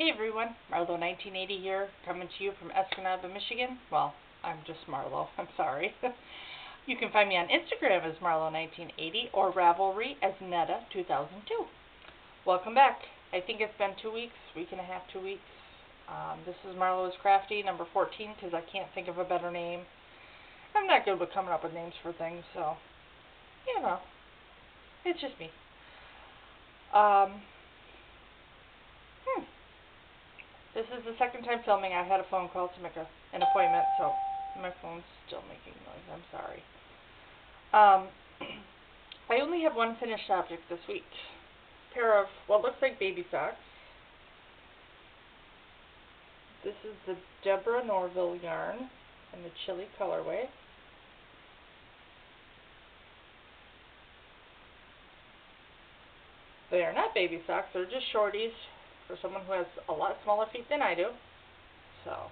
Hey everyone, Marlo 1980 here, coming to you from Escanaba, Michigan. Well, I'm just Marlo, I'm sorry. You can find me on Instagram as Marlo1980 or Ravelry as Netta2002. Welcome back. I think it's been 2 weeks, week and a half, 2 weeks. This is Marlo Is Crafty, number 14, because I can't think of a better name. I'm not good with coming up with names for things, so, you know, it's just me. This is the second time filming. I had a phone call to make an appointment, so my phone's still making noise. I'm sorry. I only have one finished object this week. A pair of what looks like baby socks. This is the Deborah Norville yarn in the chili colorway. They are not baby socks. They're just shorties for someone who has a lot smaller feet than I do. So,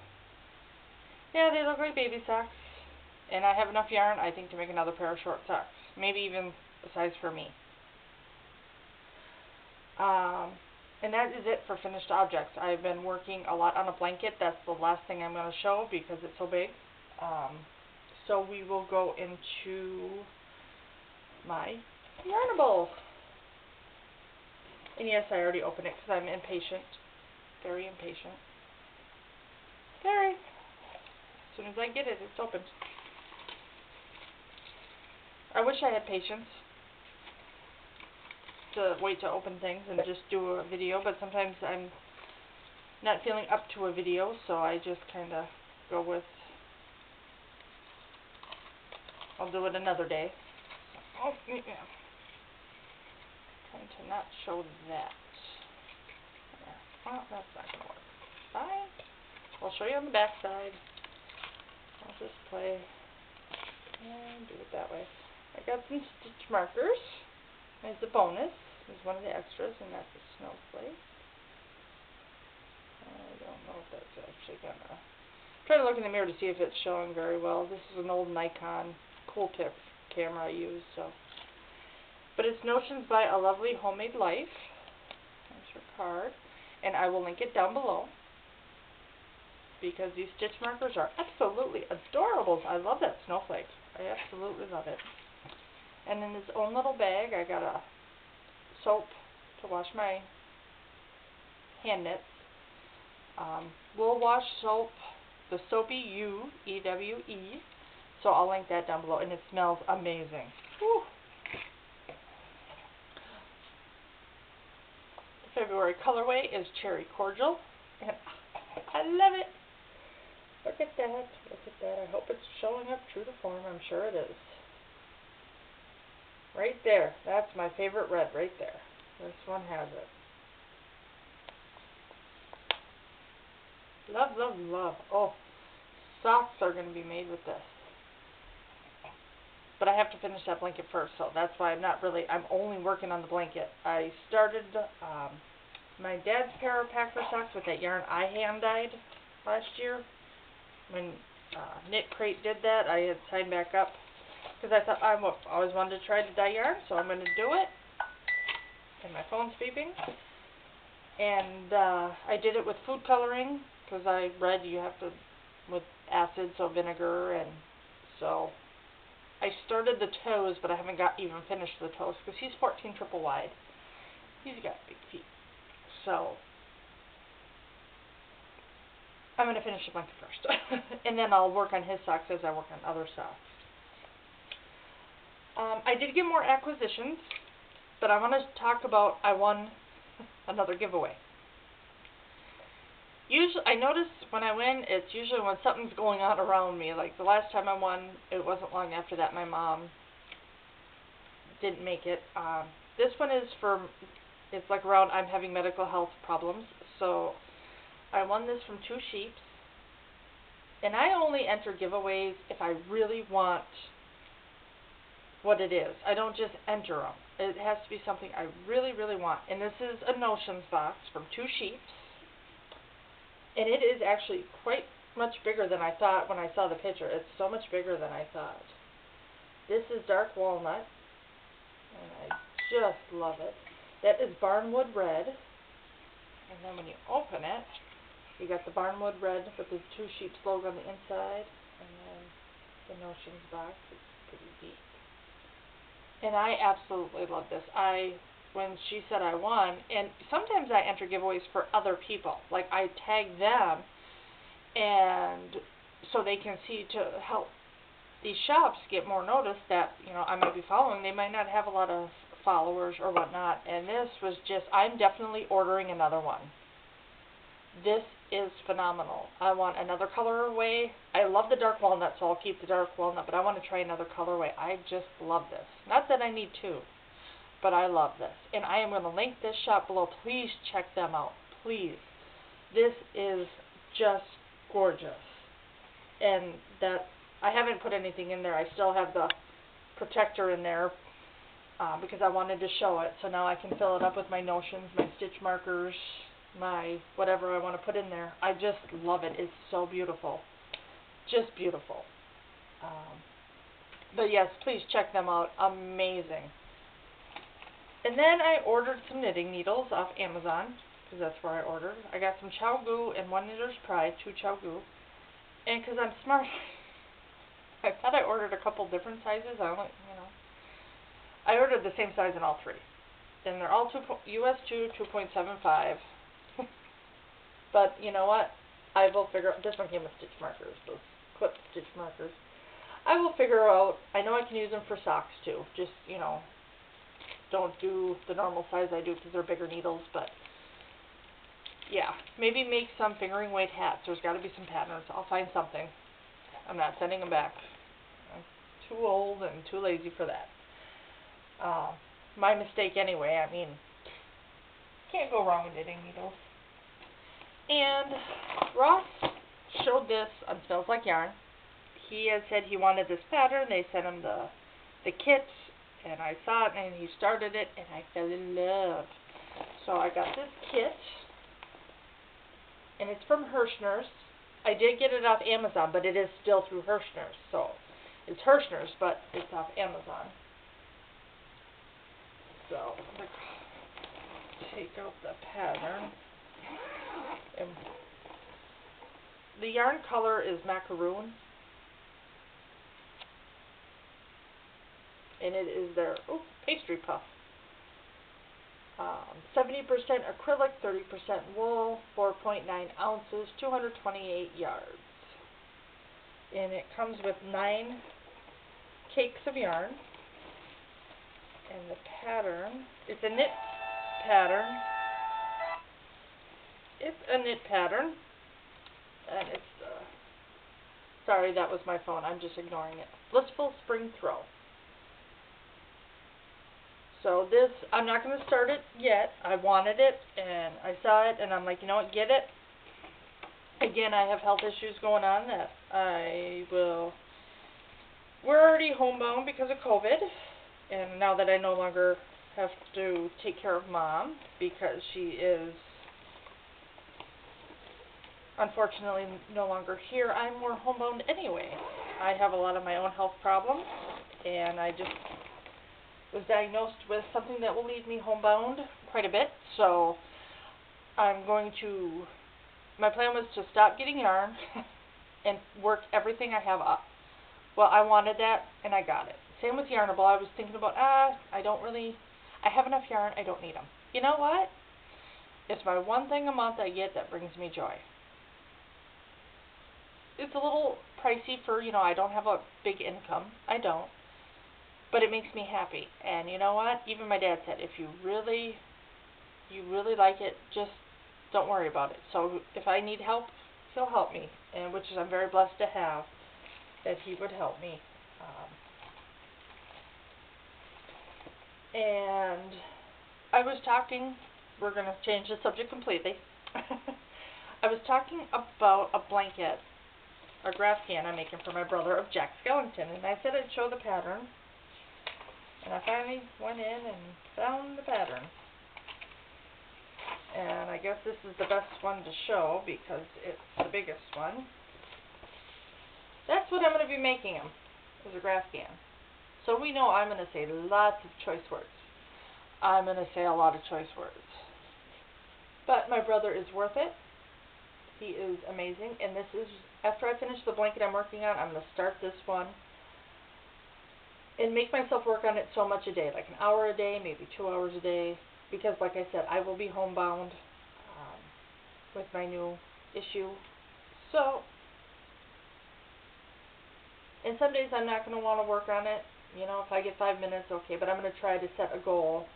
yeah, they look like baby socks. And I have enough yarn, I think, to make another pair of short socks. Maybe even a size for me. And that is it for finished objects. I've been working a lot on a blanket. That's the last thing I'm going to show because it's so big. So we will go into my Yarnable. And yes, I already opened it because I'm impatient. Very impatient. Very. As soon as I get it, it's opened. I wish I had patience to wait to open things and just do a video, but sometimes I'm not feeling up to a video, so I just kind of go with, I'll do it another day. Oh, yeah. Trying to not show that. Yeah. Well, that's not going to work. Fine. I'll show you on the back side. I'll just play and do it that way. I got some stitch markers as a bonus. There's one of the extras, and that's a snowflake. I don't know if that's actually going to... I'm trying to look in the mirror to see if it's showing very well. This is an old Nikon Coolpix camera I use, so... But it's Notions by A Lovely Homemade Life. There's her card. And I will link it down below. Because these stitch markers are absolutely adorable. I love that snowflake. I absolutely love it. And in this own little bag, I got a soap to wash my hand knits. Wool wash soap, the Soapy U-E-W-E. So I'll link that down below. And it smells amazing. Whew. February colorway is Cherry Cordial, and I love it. Look at that. Look at that. I hope it's showing up true to form. I'm sure it is. Right there. That's my favorite red right there. This one has it. Love, love, love. Oh, socks are going to be made with this. But I have to finish that blanket first, so that's why I'm only working on the blanket. I started my dad's pair of packer socks with that yarn I hand-dyed last year. When Knit Crate did that, I had signed back up because I thought I always wanted to try to dye yarn, so I'm going to do it. And my phone's beeping. And I did it with food coloring because I read you have to, with acid, so vinegar, and so... I started the toes, but I haven't even finished the toes because he's 14 triple wide. He's got big feet. So, I'm going to finish the blanket first. And then I'll work on his socks as I work on other socks. I did get more acquisitions, but I want to talk about I won another giveaway. Usually, I notice when I win, it's usually when something's going on around me. Like the last time I won, it wasn't long after that my mom didn't make it. This one is it's like around I'm having medical health problems. So I won this from 2 sheeps. And I only enter giveaways if I really want what it is. I don't just enter them. It has to be something I really, really want. And this is a Notions box from 2 sheeps. And it is actually quite much bigger than I thought when I saw the picture. It's so much bigger than I thought. This is dark walnut. And I just love it. That is Barnwood Red. And then when you open it, you got the barnwood red with the two sheeps logo on the inside, and then the notions box. It's pretty deep. And I absolutely love this. When she said I won, and sometimes I enter giveaways for other people. Like I tag them, and so they can see to help these shops get more notice that, you know, I might be following. They might not have a lot of followers or whatnot. And this was just, I'm definitely ordering another one. This is phenomenal. I want another colorway. I love the dark walnut, so I'll keep the dark walnut, but I want to try another colorway. I just love this. Not that I need two, but I love this. And I am going to link this shop below. Please check them out. Please. This is just gorgeous. And that, I haven't put anything in there. I still have the protector in there because I wanted to show it. So now I can fill it up with my notions, my stitch markers, my whatever I want to put in there. I just love it. It's so beautiful. Just beautiful. But yes, please check them out. Amazing. And then I ordered some knitting needles off Amazon, because that's where I ordered. I got some Chow Goo and One Knitter's Pride, 2 Chow Goo. And because I'm smart, I thought I ordered a couple different sizes. I ordered the same size in all three. And they're all US 2, 2.75. But you know what? I will figure out. This one came with stitch markers, those clip stitch markers. I will figure out. I know I can use them for socks too. Just, you know, don't do the normal size I do because they're bigger needles. But yeah, maybe make some fingering weight hats. There's got to be some patterns. I'll find something. I'm not sending them back. I'm too old and too lazy for that. My mistake anyway. I mean, can't go wrong with knitting needles. And Ross showed this on Smells Like Yarn. He had said he wanted this pattern. They sent him the kits, and I saw it, and he started it, and I fell in love. So I got this kit, and it's from Hirschner's. I did get it off Amazon, but it is still through Hirschner's. So it's Hirschner's, but it's off Amazon. So I'm going to take out the pattern. And the yarn color is macaroon, and it is their pastry puff. 70% acrylic, 30% wool, 4.9 ounces, 228 yards. And it comes with 9 cakes of yarn. And the pattern, it's a knit pattern. It's a knit pattern, and it's, sorry, that was my phone, I'm just ignoring it. Blissful Spring Throw. So this, I'm not going to start it yet. I wanted it, and I saw it, and I'm like, you know what, get it. Again, I have health issues going on that we're already homebound because of COVID, and now that I no longer have to take care of Mom because she is unfortunately no longer here, I'm more homebound anyway. I have a lot of my own health problems, and I just was diagnosed with something that will leave me homebound quite a bit, so I'm going to, my plan was to stop getting yarn and work everything I have up. Well, I wanted that, and I got it. Same with Yarnable. I was thinking about, I have enough yarn, I don't need them. You know what? It's my one thing a month I get that brings me joy. It's a little pricey for, I don't have a big income. I don't. But it makes me happy. And you know what? Even my dad said, if you really like it, just don't worry about it. So if I need help, he'll help me. And which is, I'm very blessed to have that he would help me. And I was talking, we're going to change the subject completely. I was talking about a blanket, a graph can I'm making for my brother of Jack Skellington, and I said I'd show the pattern, and I finally went in and found the pattern. And I guess this is the best one to show because it's the biggest one. That's what I'm going to be making him, is a graph can. So we know I'm going to say lots of choice words. I'm going to say a lot of choice words. But my brother is worth it. He is amazing. And this is, after I finish the blanket I'm working on, I'm going to start this one. And make myself work on it so much a day. Like an hour a day, maybe 2 hours a day. Because like I said, I will be homebound with my new issue. So, and some days I'm not going to want to work on it. You know, if I get 5 minutes, okay. But I'm going to try to set a goal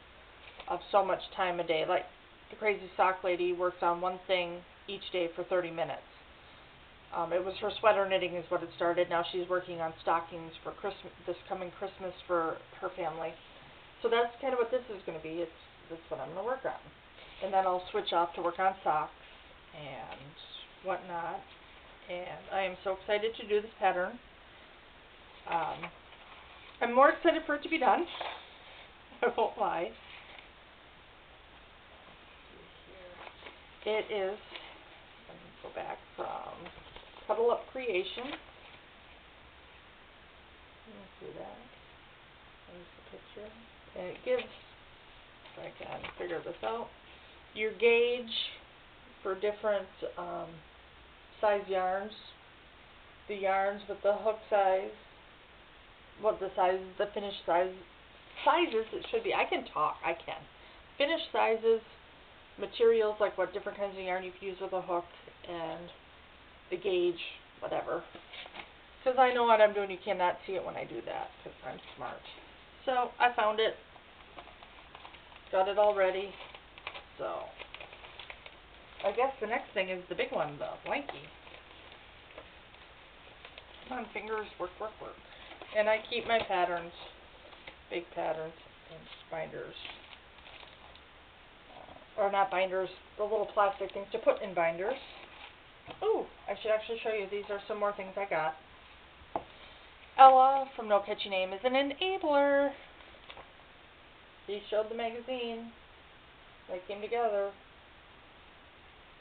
of so much time a day. Like the crazy sock lady works on one thing each day for 30 minutes. It was her sweater knitting is what it started. Now she's working on stockings for Christmas, this coming Christmas for her family. So that's kind of what this is going to be. That's what I'm going to work on. And then I'll switch off to work on socks and whatnot. And I am so excited to do this pattern. I'm more excited for it to be done. I won't lie. It is, let me go back from Cuddle Up Creation. Let me see that. There's the picture. And it gives, if I can figure this out, your gauge for different size yarns. The yarns with the hook size, what the size, the finished sizes it should be. I can talk, I can. Finished sizes, materials, like what different kinds of yarn you can use with a hook, and the gauge, whatever. Because I know what I'm doing, you cannot see it when I do that, because I'm smart. So, I found it. Got it all ready. So, I guess the next thing is the big one, the blankie. Come on, fingers, work, work, work. And I keep my patterns, big patterns, in binders. Or not binders, the little plastic things to put in binders. Oh, I should actually show you. These are some more things I got. Ella from No Catchy Name is an enabler. She showed the magazine. They came together.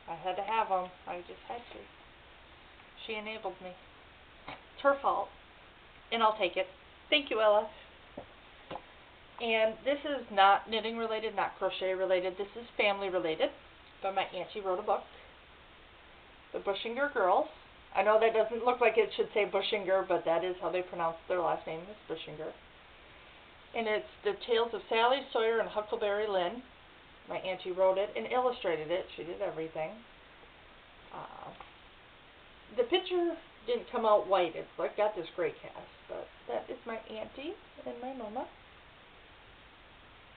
I had to have them. I just had to. She enabled me. It's her fault. And I'll take it. Thank you, Ella. And this is not knitting related, not crochet related. This is family related. But my auntie wrote a book. The Bushinger Girls. I know that doesn't look like it should say Bushinger, but that is how they pronounce their last name, is Bushinger. And it's the tales of Sally Sawyer and Huckleberry Lynn. My auntie wrote it and illustrated it. She did everything. The picture didn't come out white. It's like got this gray cast, but that is my auntie and my mama.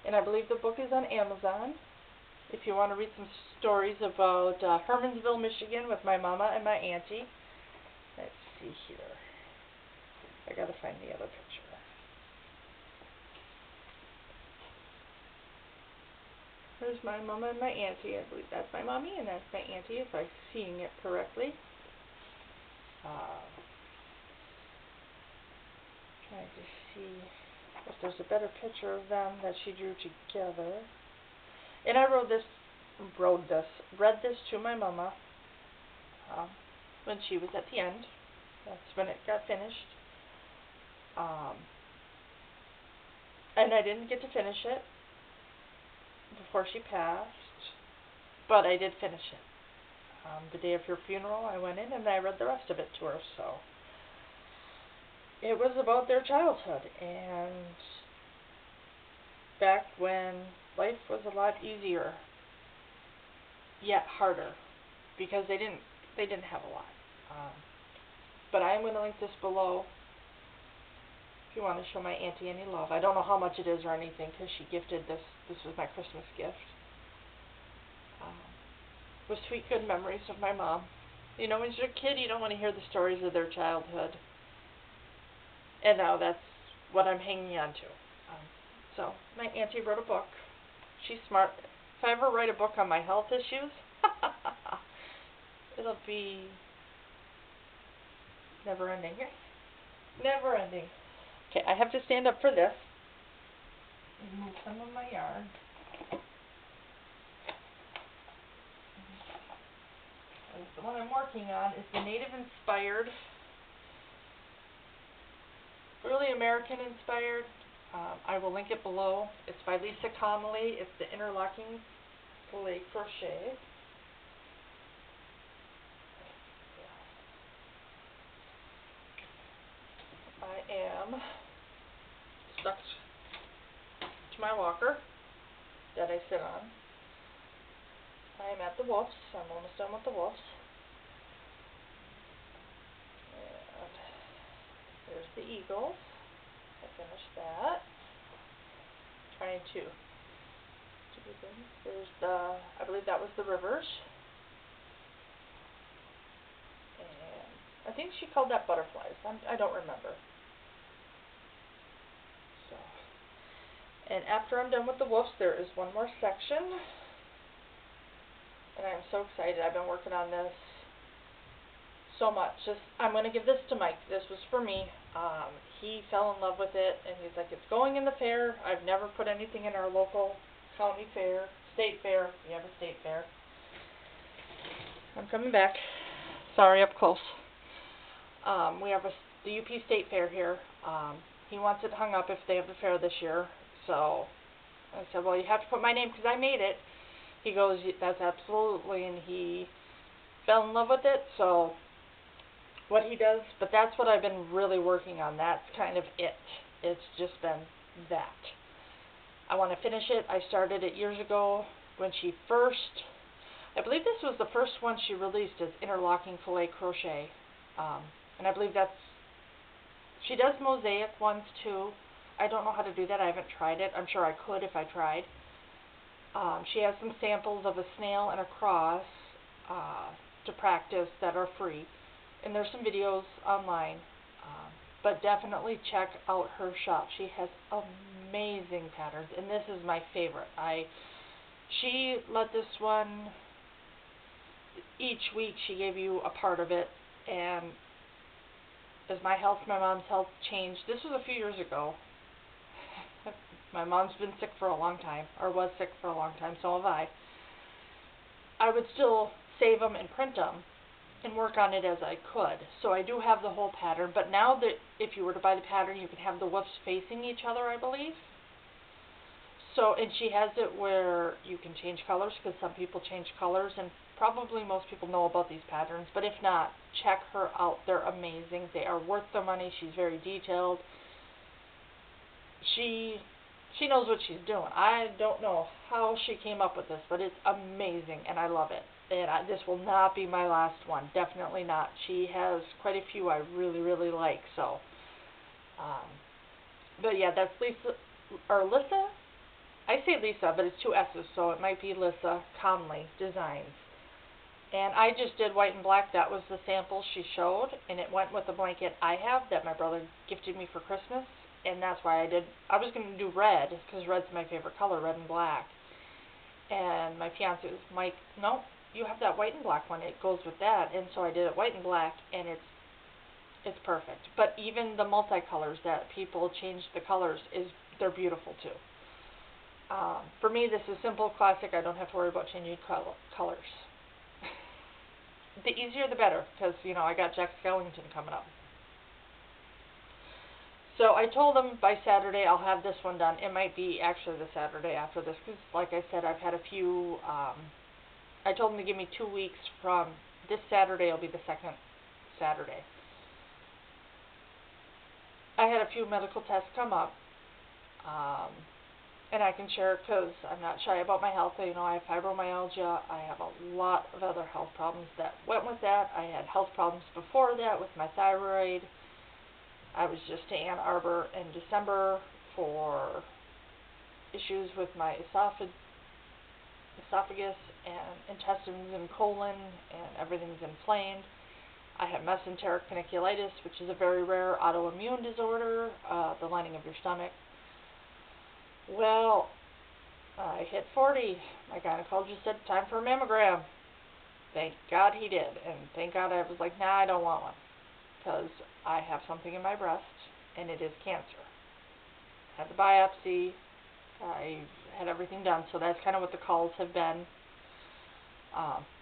And I believe the book is on Amazon. If you want to read some stories about Hermansville, Michigan with my mama and my auntie. Let's see here. I gotta find the other picture. There's my mama and my auntie. I believe that's my mommy and that's my auntie, if I'm seeing it correctly. Trying to see if there's a better picture of them that she drew together. And I read this to my mama when she was at the end. That's when it got finished. And I didn't get to finish it before she passed, but I did finish it. The day of her funeral, I went in and I read the rest of it to her. So it was about their childhood and back when life was a lot easier, yet harder, because they didn't have a lot. But I'm going to link this below if you want to show my auntie any love. I don't know how much it is or anything, because she gifted this. This was my Christmas gift. With sweet, good memories of my mom. You know, when you're a kid, you don't want to hear the stories of their childhood. And now that's what I'm hanging on to. So, my auntie wrote a book. She's smart. If I ever write a book on my health issues, it'll be never ending. Never ending. Okay, I have to stand up for this and move some of my yarn. The one I'm working on is the Native inspired, really American inspired. I will link it below. It's by Lisa Connolly. It's the interlocking filet crochet. I am stuck to my walker that I sit on. I am at the woofs. I'm almost done with the woofs. And there's the eagles. I finished that. Trying to do things. There's the, I believe that was the rivers. And I think she called that butterflies. I don't remember. So, and after I'm done with the woofs, there is one more section. And I'm so excited. I've been working on this so much. I'm going to give this to Mike. This was for me. He fell in love with it, and he's like, it's going in the fair. I've never put anything in our local county fair, state fair. We have a state fair. I'm coming back. Sorry, up close. We have the UP State Fair here. He wants it hung up if they have the fair this year. So I said, well, you have to put my name because I made it. He goes, that's absolutely, and he fell in love with it. So what he does, but that's what I've been really working on. That's kind of it. It's just been that. I want to finish it. I started it years ago when she first, I believe this was the first one she released as interlocking filet crochet. And I believe she does mosaic ones too. I don't know how to do that. I haven't tried it. I'm sure I could if I tried. She has some samples of a snail and a cross to practice that are free. And there's some videos online. But definitely check out her shop. She has amazing patterns. And this is my favorite. She let this one, each week she gave you a part of it. And as my health, my mom's health changed, this was a few years ago. My mom's been sick for a long time, or was sick for a long time, so have I. I would still save them and print them and work on it as I could. So I do have the whole pattern, but now that if you were to buy the pattern, you can have the woofs facing each other, I believe. So, and she has it where you can change colors, because some people change colors, and probably most people know about these patterns, but if not, check her out. They're amazing. They are worth the money. She's very detailed. She knows what she's doing. I don't know how she came up with this, but it's amazing, and I love it. And this will not be my last one. Definitely not. She has quite a few I really, really like. So, but yeah, that's Lissa. I say Lisa, but it's two S's, so it might be Lissa Conley Designs. And I just did white and black. That was the sample she showed, and it went with the blanket I have that my brother gifted me for Christmas. And that's why I was going to do red, because red's my favorite color, red and black. And my fiance was, Mike, no, you have that white and black one. It goes with that. And so I did it white and black, and it's perfect. But even the multicolors that people change the colors, they're beautiful too. For me, this is simple, classic. I don't have to worry about changing colors. The easier the better, because, I got Jack Skellington coming up. So I told them by Saturday I'll have this one done. It might be actually the Saturday after this, because like I said, I've had a few, I told them to give me 2 weeks from this Saturday. Will be the second Saturday. I had a few medical tests come up, and I can share it because I'm not shy about my health. I have fibromyalgia. I have a lot of other health problems that went with that. I had health problems before that with my thyroid. I was just to Ann Arbor in December for issues with my esophagus and intestines and colon, and everything's inflamed. I have mesenteric panniculitis, which is a very rare autoimmune disorder, the lining of your stomach. Well, I hit 40. My gynecologist said, time for a mammogram. Thank God he did, and thank God I was like, nah, I don't want one, because I have something in my breast, and it is cancer. Had the biopsy. I had everything done, so that's kind of what the calls have been.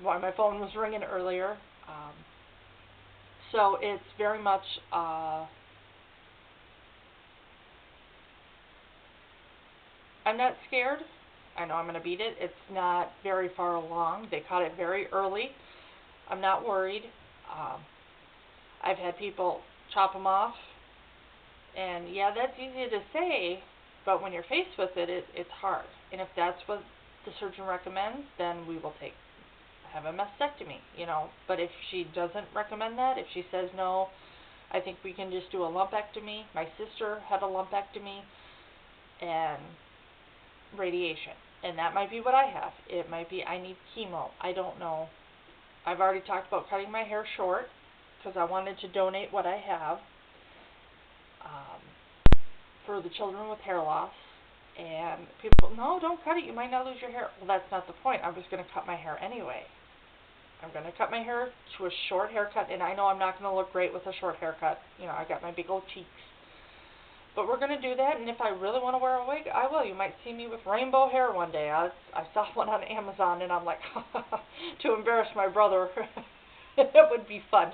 Why my phone was ringing earlier. So it's very much I'm not scared, I know I'm going to beat it. It's not very far along. They caught it very early. I'm not worried. I've had people chop them off, and yeah, that's easy to say, but when you're faced with it, it's hard. And if that's what the surgeon recommends, then we will have a mastectomy, you know. But if she doesn't recommend that, if she says no, I think we can just do a lumpectomy. My sister had a lumpectomy and radiation, and that might be what I have. It might be I need chemo. I don't know. I've already talked about cutting my hair short because I wanted to donate what I have for the children with hair loss. And people, no, don't cut it. You might not lose your hair. Well, that's not the point. I was going to cut my hair anyway. I'm going to cut my hair to a short haircut, and I know I'm not going to look great with a short haircut. You know, I got my big old cheeks. But we're going to do that, and if I really want to wear a wig, I will. You might see me with rainbow hair one day. I saw one on Amazon, and I'm like, to embarrass my brother. It would be fun.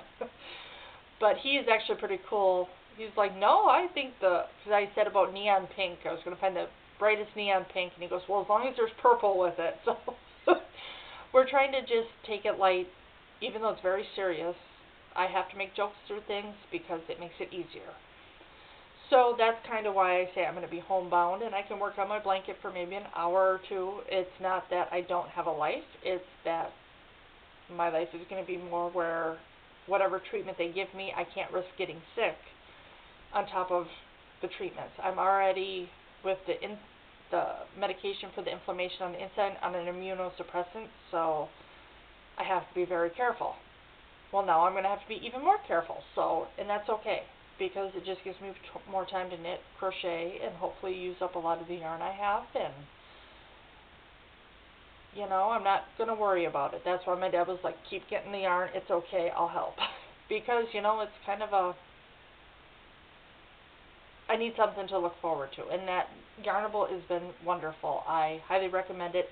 But he is actually pretty cool. He's like, no, I think because I said about neon pink, I was going to find the brightest neon pink, and he goes, well, as long as there's purple with it. So we're trying to just take it light, even though it's very serious. I have to make jokes through things because it makes it easier. So that's kind of why I say I'm going to be homebound, and I can work on my blanket for maybe an hour or two. It's not that I don't have a life. It's that my life is going to be more where whatever treatment they give me, I can't risk getting sick on top of the treatments. I'm already with the medication for the inflammation on the inside on an immunosuppressant, so I have to be very careful. Well, now I'm going to have to be even more careful, and that's okay, because it just gives me more time to knit, crochet, and hopefully use up a lot of the yarn I have, and, you know, I'm not going to worry about it. That's why my dad was like, keep getting the yarn, it's okay, I'll help. Because, you know, it's kind of I need something to look forward to, and that Yarnable has been wonderful. I highly recommend it.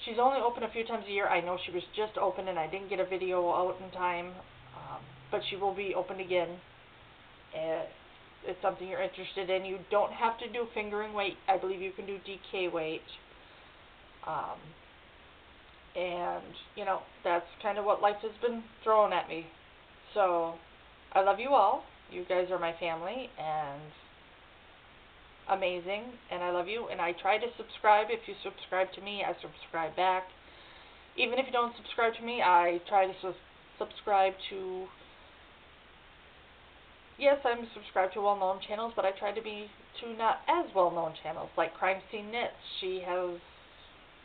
She's only open a few times a year. I know she was just open, and I didn't get a video out in time, but she will be open again. If it's something you're interested in, you don't have to do fingering weight. I believe you can do DK weight. And, you know, that's kind of what life has been throwing at me. So, I love you all. You guys are my family, and amazing, and I love you, and I try to subscribe. If you subscribe to me, I subscribe back. Even if you don't subscribe to me, I try to subscribe to, yes, I'm subscribed to well-known channels, but I try to be to not as well-known channels, like Crime Scene Knits. She has,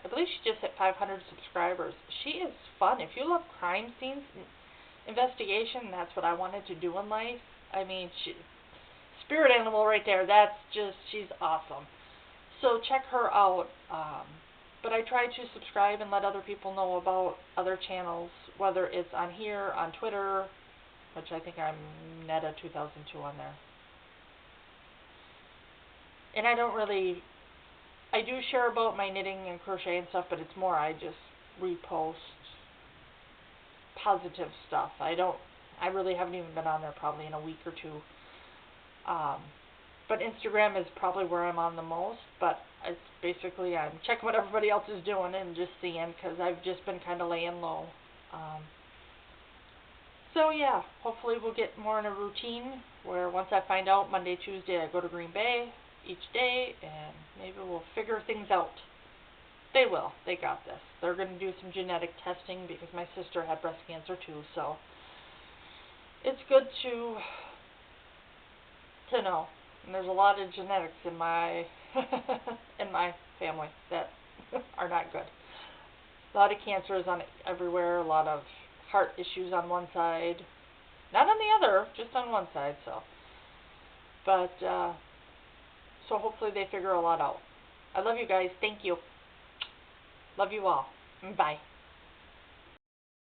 I believe she just hit 500 subscribers. She is fun. If you love crime scenes, investigation, that's what I wanted to do in life. I mean, spirit animal right there. That's just, she's awesome. So check her out. But I try to subscribe and let other people know about other channels, whether it's on here, on Twitter, which I think I'm Netta2002 on there. And I do share about my knitting and crochet and stuff, but it's more I just repost positive stuff. I really haven't even been on there probably in a week or two. But Instagram is probably where I'm on the most, but it's basically I'm checking what everybody else is doing and just seeing, because I've just been kind of laying low. So yeah, hopefully we'll get more in a routine where once I find out Monday, Tuesday I go to Green Bay each day, and maybe we'll figure things out. They will. They got this. They're going to do some genetic testing because my sister had breast cancer too, so it's good to know. And there's a lot of genetics in my in my family that are not good. A lot of cancers on everywhere, a lot of heart issues on one side. Not on the other, just on one side, so. But, so hopefully they figure a lot out. I love you guys. Thank you. Love you all. Bye.